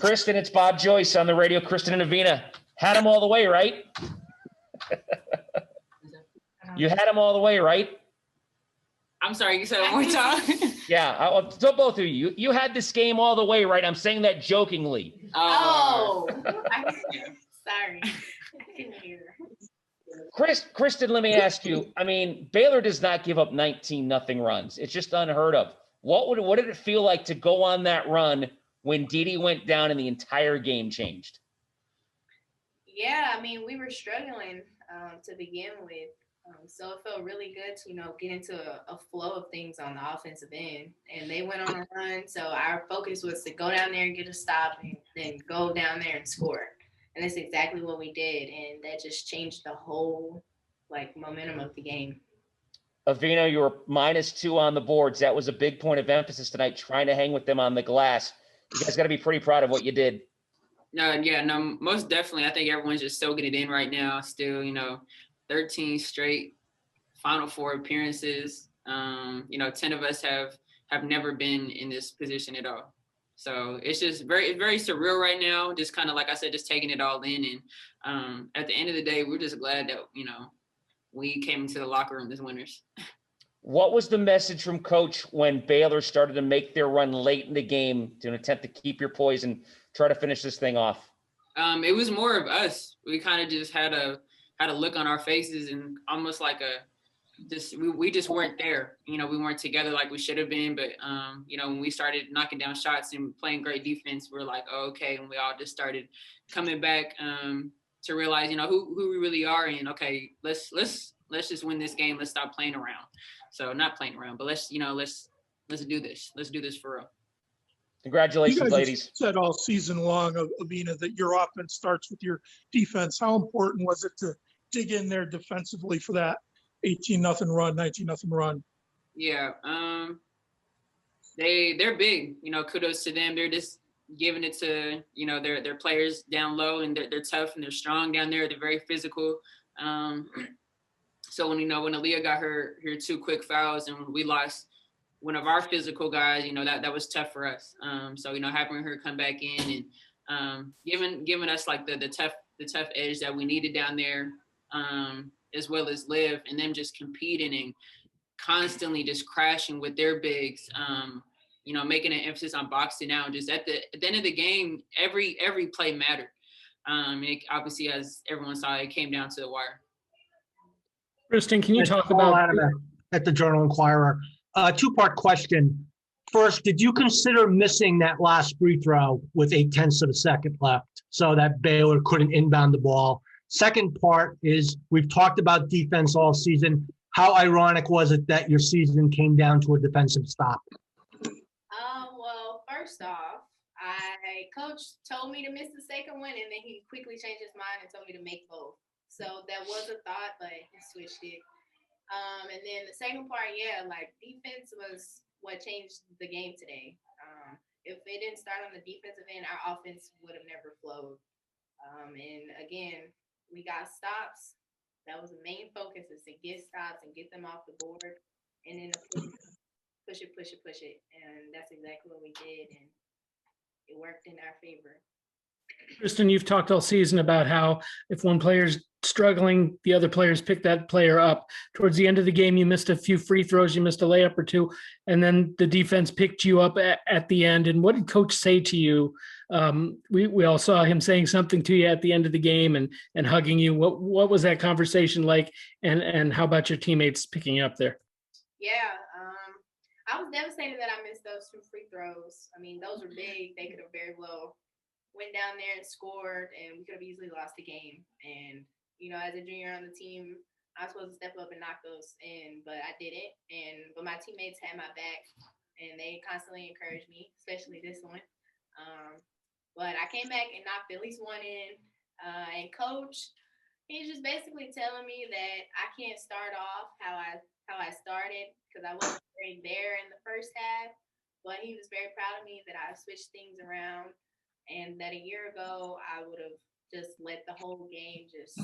Christyn, it's Bob Joyce on the radio. Christyn and Evina. Had them all the way, right? You had them all the way, right? I'm sorry, you said it one more time? Yeah, so both of you. You had this game all the way, right? I'm saying that jokingly. Sorry. I didn't hear. Christyn, let me ask you. I mean, Baylor does not give up 19-0 runs. It's just unheard of. What did it feel like to go on that run when Didi went down and the entire game changed? Yeah, I mean, we were struggling to begin with. So it felt really good to, get into a flow of things on the offensive end. And they went on a run. So our focus was to go down there and get a stop and then go down there and score. And that's exactly what we did. And that just changed the whole, momentum of the game. Evina, you were -2 on the boards. That was a big point of emphasis tonight, trying to hang with them on the glass. You guys got to be pretty proud of what you did. No, most definitely. I think everyone's just soaking it in right now. Still, 13 straight Final Four appearances. 10 of us have never been in this position at all. So it's just very surreal right now. Just kind of, like I said, just taking it all in. And at the end of the day, we're just glad that, we came into the locker room as winners. What was the message from Coach when Baylor started to make their run late in the game to attempt to keep your poise and try to finish this thing off? It was more of us. We kind of just had a look on our faces and almost like we just weren't there. We weren't together like we should have been. But, when we started knocking down shots and playing great defense, we're like, oh, okay. And we all just started coming back to realize, who we really are. And, okay, let's just win this game. Let's stop playing around. So not playing around, but let's do this. Let's do this for real. Congratulations, ladies. You said all season long, Evina, that your offense starts with your defense. How important was it to dig in there defensively for that 18-0 run, 19-0 run? Yeah, they're big. Kudos to them. They're just giving it to their players down low, and they're tough and they're strong down there. They're very physical. So when Aaliyah got her 2 quick fouls and we lost one of our physical guys, that was tough for us. So having her come back in and giving us like the tough edge that we needed down there, as well as Liv, and them just competing and constantly just crashing with their bigs. Making an emphasis on boxing out. Just at the end of the game, every play mattered. It obviously, as everyone saw, it came down to the wire. Christyn, can you talk about at the Journal Inquirer? 2-part question. First, did you consider missing that last free throw with 0.8 of a second left so that Baylor couldn't inbound the ball? Second part is, we've talked about defense all season. How ironic was it that your season came down to a defensive stop? Well, first off, Coach told me to miss the second one, and then he quickly changed his mind and told me to make both. So that was a thought, but he switched it. And then the second part, defense was what changed the game today. If it didn't start on the defensive end, our offense would have never flowed. And again, we got stops. That was the main focus, is to get stops and get them off the board, and then push it. And that's exactly what we did, and it worked in our favor. Christyn, you've talked all season about how if one player's struggling, the other players pick that player up. Towards the end of the game, you missed a few free throws, you missed a layup or two, and then the defense picked you up at the end. And what did Coach say to you? We all saw him saying something to you at the end of the game and hugging you. What was that conversation like? And how about your teammates picking you up there? Yeah, I was devastated that I missed those 2 free throws. I mean, those were big. They could have very well went down there and scored, and we could have easily lost the game. And, as a junior on the team, I was supposed to step up and knock those in, but I didn't. But my teammates had my back, and they constantly encouraged me, especially this one. But I came back and knocked at least one in. And Coach, he's just basically telling me that I can't start off how I started, because I wasn't very there in the first half. But he was very proud of me that I switched things around, and that a year ago I would have just let the whole game just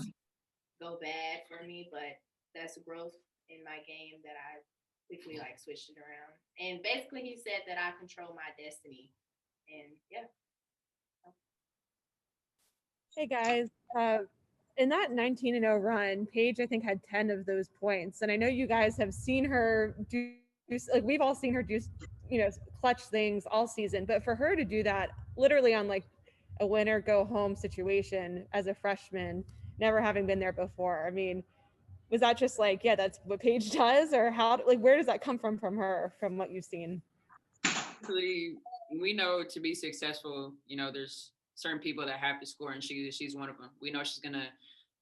go bad for me. But that's growth in my game that I quickly switched it around. And basically he said that I control my destiny. And yeah. Hey guys, in that 19-0 run, Paige I think had 10 of those points, and I know you guys have seen her do, like we've all seen her do, clutch things all season. But for her to do that, literally on like a win or go home situation as a freshman, never having been there before, I mean, was that just like, yeah, that's what Paige does, or how? Like, where does that come from her, from what you've seen? We know to be successful, there's certain people that have to score, and she's one of them. We know she's gonna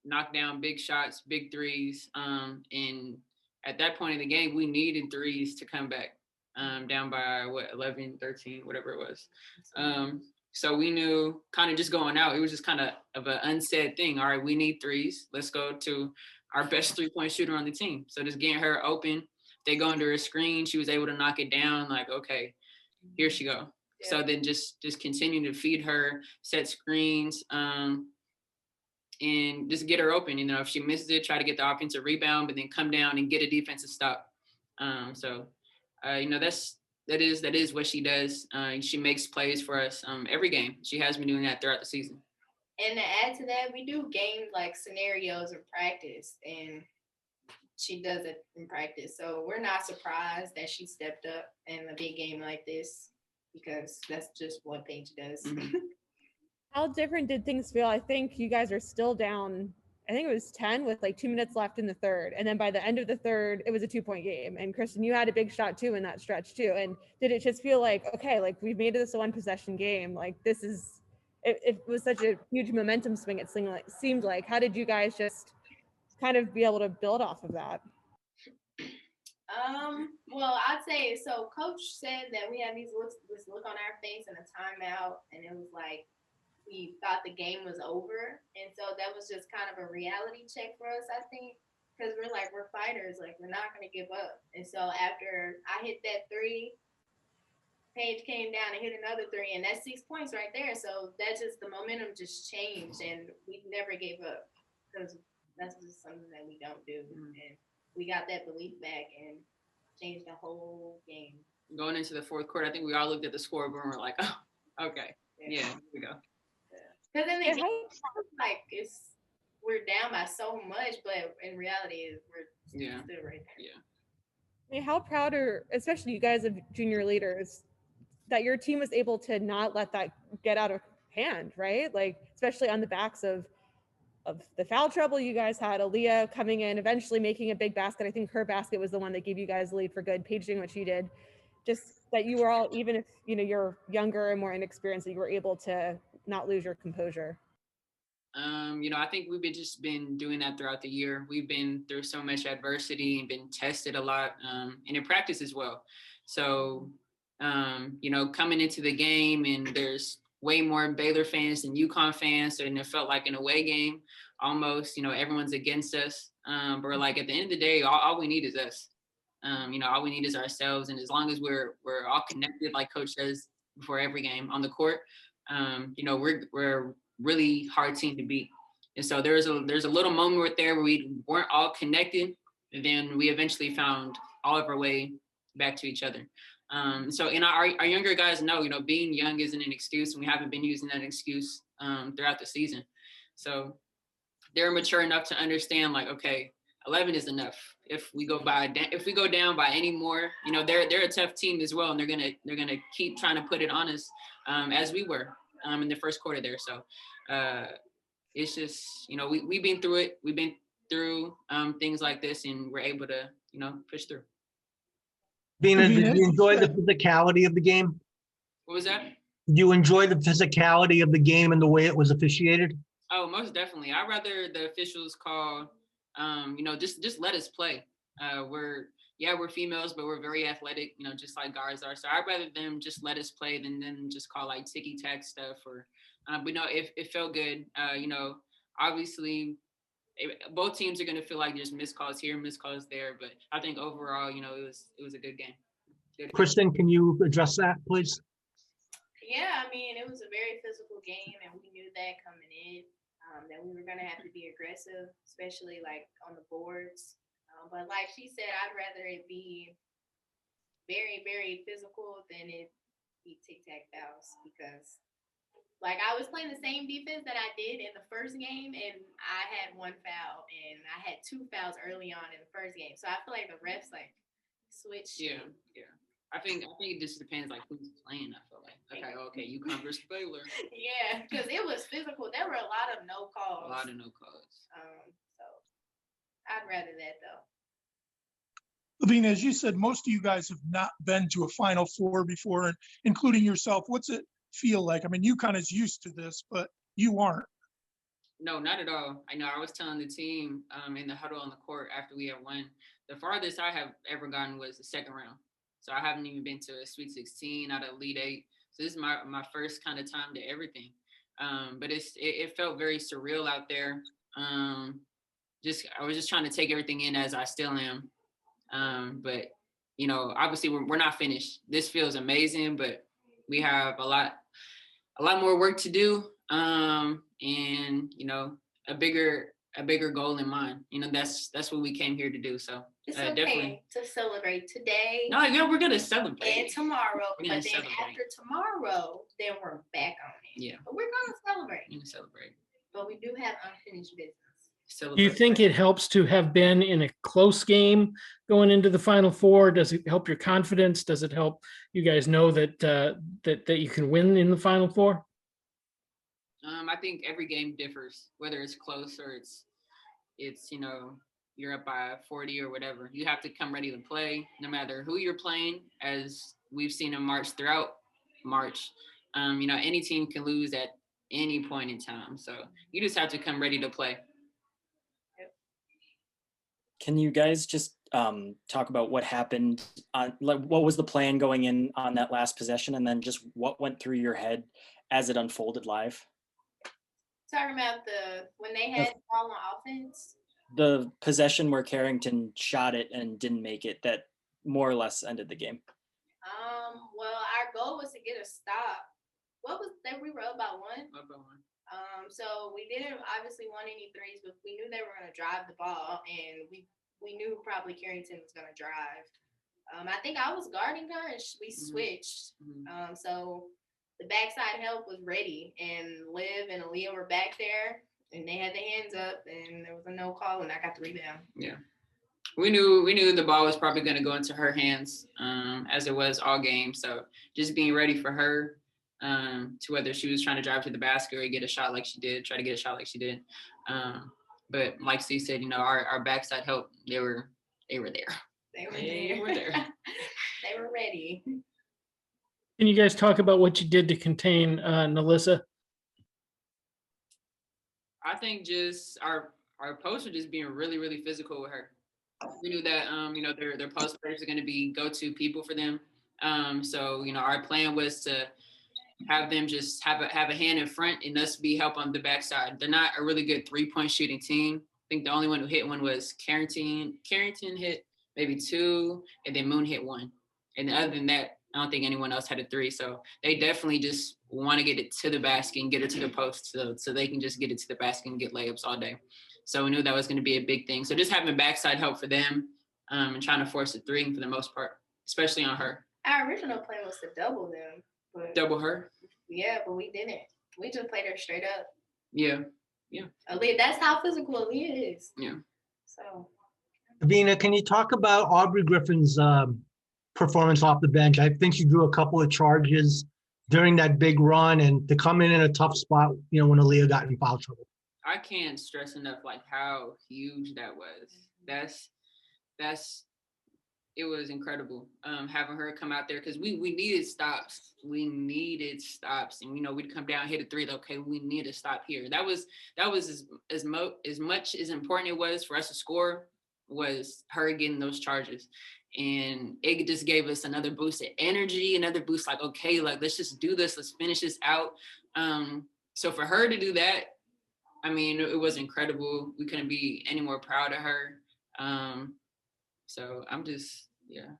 knock down big shots, big threes. And at that point in the game, we needed threes to come back down by 11, 13, whatever it was. So we knew kind of just going out, it was just kind of an unsaid thing. All right, we need threes. Let's go to our best 3-point shooter on the team. So just getting her open, they go under a screen. She was able to knock it down. Like, okay, here she go. Yeah. So then just continue to feed her, set screens, and just get her open. If she misses it, try to get the offensive rebound, but then come down and get a defensive stop. That is what she does. She makes plays for us every game. She has been doing that throughout the season. And to add to that, we do game like scenarios in practice, and she does it in practice. So we're not surprised that she stepped up in a big game like this, because that's just what Paige does. Mm-hmm. How different did things feel? I think you guys are still down, I think it was 10 with like 2 minutes left in the third. And then by the end of the third, it was a 2-point game. And Christyn, you had a big shot too in that stretch too. And did it just feel like, okay, like we've made this a 1-possession game. Like this is, it was such a huge momentum swing. It seemed like, how did you guys just kind of be able to build off of that? Well, I'd say, so coach said that we had this look on our face and a timeout, and it was like we thought the game was over. And so that was just kind of a reality check for us, I think, because we're fighters, like we're not going to give up. And so after I hit that 3, Paige came down and hit another 3, and that's 6 points right there. So that just, the momentum just changed, and we never gave up, because that's just something that we don't do. Mm-hmm. And we got that belief back and changed the whole game. Going into the fourth quarter, I think we all looked at the scoreboard and we're like, oh, okay, yeah, here we go. Because in the game, we're down by so much, but in reality, we're still right there. Yeah. I mean, how proud are, especially you guys of junior leaders, that your team was able to not let that get out of hand, right? Like, especially on the backs of the foul trouble you guys had, Aaliyah coming in, eventually making a big basket. I think her basket was the one that gave you guys the lead for good. Paige doing what she did. Just that you were all, even if, you're younger and more inexperienced, that you were able to not lose your composure. I think we've been doing that throughout the year. We've been through so much adversity and been tested a lot, and in practice as well. So, coming into the game, and there's way more Baylor fans than UConn fans, and it felt like an away game almost. Everyone's against us, but we're like, at the end of the day, all we need is us. All we need is ourselves, and as long as we're all connected, like Coach says before every game on the court, we're really hard team to beat. And so there's a little moment right there where we weren't all connected, and then we eventually found all of our way back to each other. So our younger guys know, being young isn't an excuse, and we haven't been using that excuse throughout the season. So they're mature enough to understand, like, okay, 11 is enough. If we go down by any more, they're a tough team as well, and they're gonna keep trying to put it on us, as we were in the first quarter there. So it's just, we've been through it. We've been through things like this, and we're able to push through. Evina, did you enjoy the physicality of the game? What was that? Did you enjoy the physicality of the game and the way it was officiated? Oh, most definitely. I'd rather the officials call, just let us play. We're females, but we're very athletic, just like guards are. So I'd rather them just let us play than them just call like ticky-tack stuff. Or, but no, it felt good. Obviously, both teams are going to feel like there's missed calls here, missed calls there. But I think overall, it was a good game. Christyn, can you address that, please? Yeah, I mean, it was a very physical game, and we knew that coming in, that we were going to have to be aggressive, especially like on the boards. But like she said, I'd rather it be very, very physical than it be tic-tac fouls, because Like, I was playing the same defense that I did in the first game, and I had 1 foul, and I had 2 fouls early on in the first game. So I feel like the refs, like, switched. Yeah. I think it just depends, like, who's playing, I feel like. Okay, UConn versus Baylor. Yeah, because it was physical. There were a lot of no calls. So I'd rather that, though. Evina, as you said, most of you guys have not been to a Final Four before, including yourself. What's it feel like? I mean, UConn is used to this, but you aren't. No, not at all. I know I was telling the team in the huddle on the court after we had won, the farthest I have ever gotten was the second round. So I haven't even been to a Sweet 16 out of Elite 8. So this is my first kind of time to everything. But it felt very surreal out there. I was just trying to take everything in as I still am. But, you know, obviously we're not finished. This feels amazing, but we have a lot more work to do. And, you know, a bigger goal in mind. You know, that's what we came here to do. So it's okay definitely to celebrate today. No, yeah, we're gonna celebrate. And tomorrow. But then celebrate. After tomorrow, then we're back on it. Yeah. But we're gonna celebrate. We're gonna celebrate. But we do have unfinished business. Do you think it helps to have been in a close game going into the Final Four? Does it help your confidence? Does it help you guys know that that you can win in the Final Four? I think every game differs, whether it's close or it's you know, you're up by 40 or whatever. You have to come ready to play, no matter who you're playing. As we've seen in March, you know, any team can lose at any point in time. So you just have to come ready to play. Can you guys just talk about what happened like what was the plan going in on that last possession, and then just what went through your head as it unfolded live? Talking about when they had the ball on offense? The possession where Carrington shot it and didn't make it, that more or less ended the game. Well, our goal was to get a stop. What was that? We were up by 1? Up by 1. So we didn't obviously want any threes, but we knew they were going to drive the ball, and we knew probably Carrington was going to drive. I think I was guarding her, and we switched. So the backside help was ready, and Liv and Aaliyah were back there, and they had their hands up, and there was a no call, and I got the rebound. Yeah. We knew the ball was probably going to go into her hands, as it was all game. So just being ready for her, to whether she was trying to drive to the basket or try to get a shot like she did. But like Steve said, you know, our backside help, they were there. They were there. They were ready. Can you guys talk about what you did to contain Nalissa? I think just our posts were just being really, really physical with her. We knew that, you know, their post players are going to be go-to people for them. So, you know, our plan was to have them just have a hand in front and us be help on the backside. They're not a really good 3-point shooting team. I think the only one who hit one was Carrington. Carrington hit maybe 2, and then Moon hit 1. And other than that, I don't think anyone else had a 3. So they definitely just want to get it to the basket and get it to the post so they can just get it to the basket and get layups all day. So we knew that was going to be a big thing. So just having backside help for them and trying to force a 3 for the most part, especially on her. Our original plan was to double them. Double her? Yeah, but we didn't. We just played her straight up. Yeah. Aaliyah, that's how physical Aaliyah is. Yeah. So. Evina, can you talk about Aubrey Griffin's performance off the bench? I think she drew a couple of charges during that big run, and to come in a tough spot, you know, when Aaliyah got in foul trouble. I can't stress enough like how huge that was. It was incredible having her come out there because we needed stops. And you know, we'd come down, hit a 3. Okay, we need to stop here. That was as much as important it was for us to score was her getting those charges. And it just gave us another boost of energy, another boost like, okay, like let's just do this, let's finish this out. So for her to do that, I mean, it was incredible. We couldn't be any more proud of her. So I'm just, Yeah,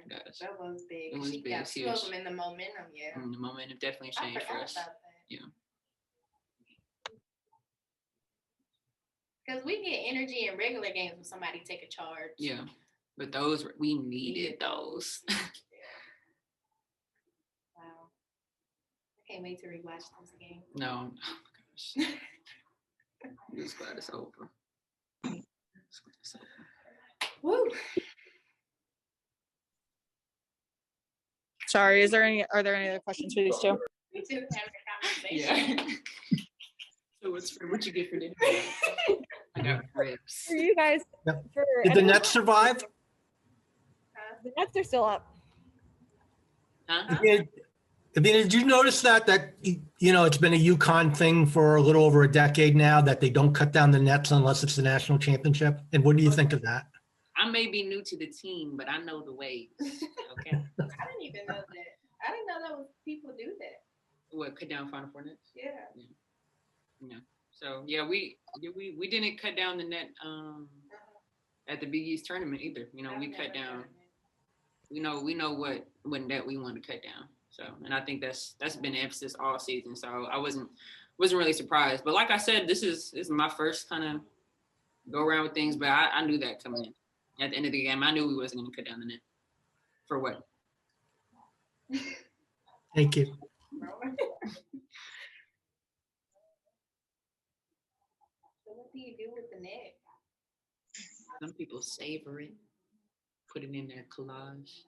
gosh. that was big. It was she big, got 2 huge. of them in the momentum, The momentum definitely I changed for forgot us. about that. Yeah. Because we get energy in regular games when somebody take a charge. Yeah, but we needed those. Wow. Can't wait to rewatch this game. No. Oh my gosh. I'm just glad it's over. Woo! Sorry, are there any other questions for these two? We too having a conversation. Yeah. So what you get for dinner? I got ribs. For you guys, Yep. for Did the Nets survive? the Nets are still up. Huh? Did you notice that it's been a UConn thing for a little over a decade now that they don't cut down the nets unless it's the national championship? And what do you think of that? I may be new to the team, but I know the ways. Okay. I didn't even know that. I didn't know that was people do that. What, cut down Final Four nets? Yeah. Yeah. So yeah, we didn't cut down the net at the Big East tournament either. You know, we cut down. We know what net we want to cut down. So, and I think that's been the emphasis all season. So I wasn't really surprised. But like I said, this is my first kind of go around with things. But I knew that coming in. At the end of the game, I knew we wasn't going to cut down the net. For what? Thank you. So what do you do with the net? Some people savor it, put it in their collage.